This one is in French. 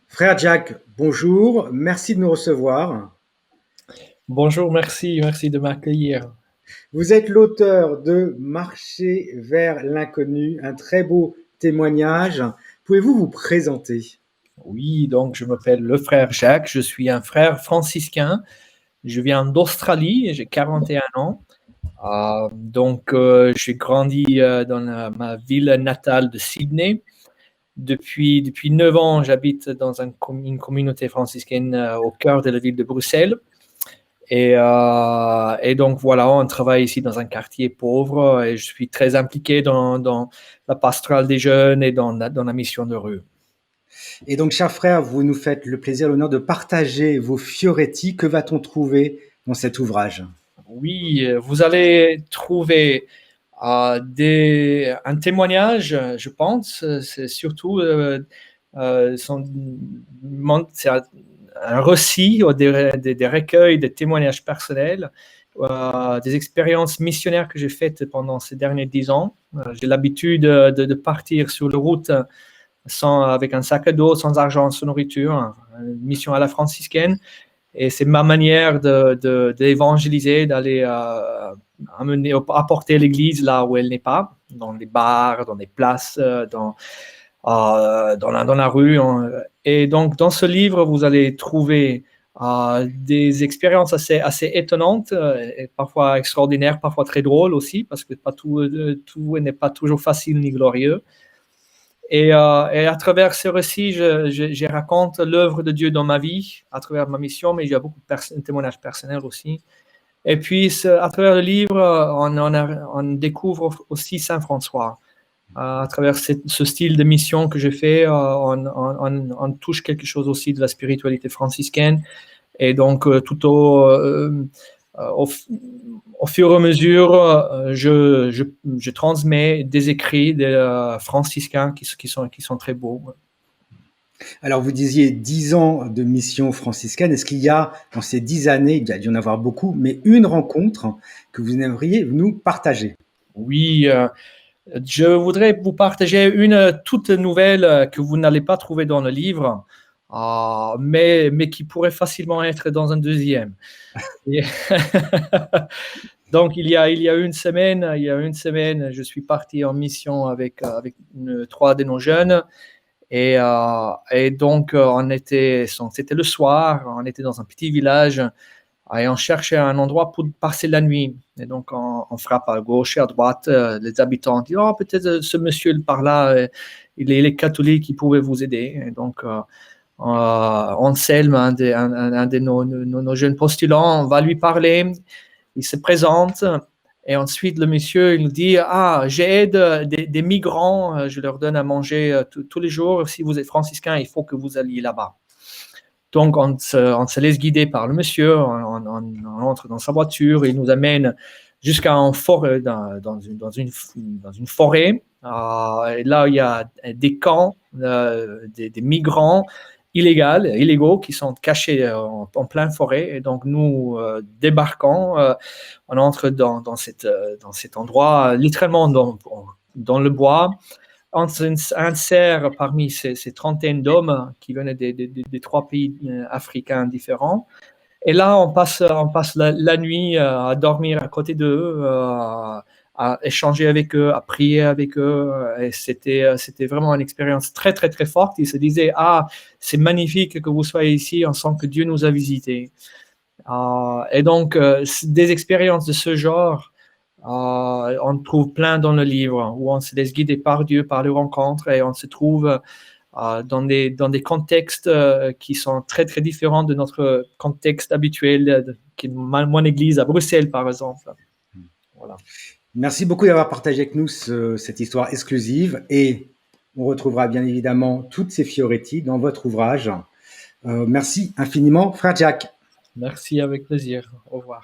Frère Jack, bonjour, merci de nous recevoir. Bonjour, merci de m'accueillir. Vous êtes l'auteur de Marcher vers l'inconnu, un très beau témoignage. Pouvez-vous vous présenter? Oui, donc je m'appelle le frère Jacques, je suis un frère franciscain. Je viens d'Australie et j'ai 41 ans. J'ai grandi dans ma ville natale de Sydney. Depuis 9 ans, j'habite dans une communauté franciscaine au cœur de la ville de Bruxelles. Et donc voilà, on travaille ici dans un quartier pauvre et je suis très impliqué dans la pastorale des jeunes et dans la mission de rue. Et donc, cher frère, vous nous faites le plaisir, l'honneur de partager vos fioretti. Que va-t-on trouver dans cet ouvrage? Oui, vous allez trouver un témoignage, je pense. C'est surtout c'est un récit ou des recueils de témoignages personnels, des expériences missionnaires que j'ai faites pendant ces derniers 10 ans. J'ai l'habitude de partir sur la route avec un sac à dos, sans argent, sans nourriture, une mission à la franciscaine. Et c'est ma manière d'évangéliser, d'aller apporter l'Église là où elle n'est pas, dans les bars, dans les places, dans la rue. Et donc, dans ce livre, vous allez trouver des expériences assez étonnantes, et parfois extraordinaires, parfois très drôles aussi, parce que pas tout n'est pas toujours facile ni glorieux. Et à travers ce récit, je raconte l'œuvre de Dieu dans ma vie, à travers ma mission, mais il y a beaucoup de témoignages personnels aussi. Et puis, à travers le livre, on découvre aussi Saint François. À travers ce style de mission que je fais, on touche quelque chose aussi de la spiritualité franciscaine. Et donc, au, au fur et à mesure, je transmets des écrits des franciscains qui sont très beaux. Alors, vous disiez 10 ans de mission franciscaine. Est-ce qu'il y a, dans ces 10 années, il y a dû y en avoir beaucoup, mais une rencontre que vous aimeriez nous partager? Oui, je voudrais vous partager une toute nouvelle que vous n'allez pas trouver dans le livre, mais qui pourrait facilement être dans un deuxième. Et Donc, il y a une semaine, je suis parti en mission avec trois de nos jeunes. Et donc, c'était le soir, on était dans un petit village et on cherchait un endroit pour passer la nuit. Et donc, on frappe à gauche et à droite. Les habitants disent, oh, peut-être ce monsieur par là, il est catholique, il pouvait vous aider. Et donc, Anselme, un de nos jeunes postulants, on va lui parler. Il se présente et ensuite le monsieur il nous dit j'aide des migrants, je leur donne à manger tous les jours. Si vous êtes franciscain, il faut que vous alliez là-bas. Donc on se laisse guider par le monsieur, on entre dans sa voiture, il nous amène jusqu'à une forêt, dans une forêt. Et là, il y a des camps, des migrants illégaux qui sont cachés en pleine forêt. Et donc, nous débarquons, on entre dans cet endroit, littéralement dans le bois. On insère parmi ces trentaines d'hommes qui venaient des trois pays africains différents. Et là, on passe la nuit à dormir à côté d'eux, à échanger avec eux, à prier avec eux. Et c'était vraiment une expérience très, très, très forte. Ils se disaient, c'est magnifique que vous soyez ici, on sent que Dieu nous a visités. Et donc, des expériences de ce genre, on trouve plein dans le livre, où on se laisse guider par Dieu, par les rencontres, et on se trouve dans des contextes qui sont très, très différents de notre contexte habituel, qui est mon église à Bruxelles, par exemple. Voilà. Merci beaucoup d'avoir partagé avec nous cette histoire exclusive et on retrouvera bien évidemment toutes ces fioretti dans votre ouvrage. Merci infiniment, frère Jack. Merci, avec plaisir. Au revoir.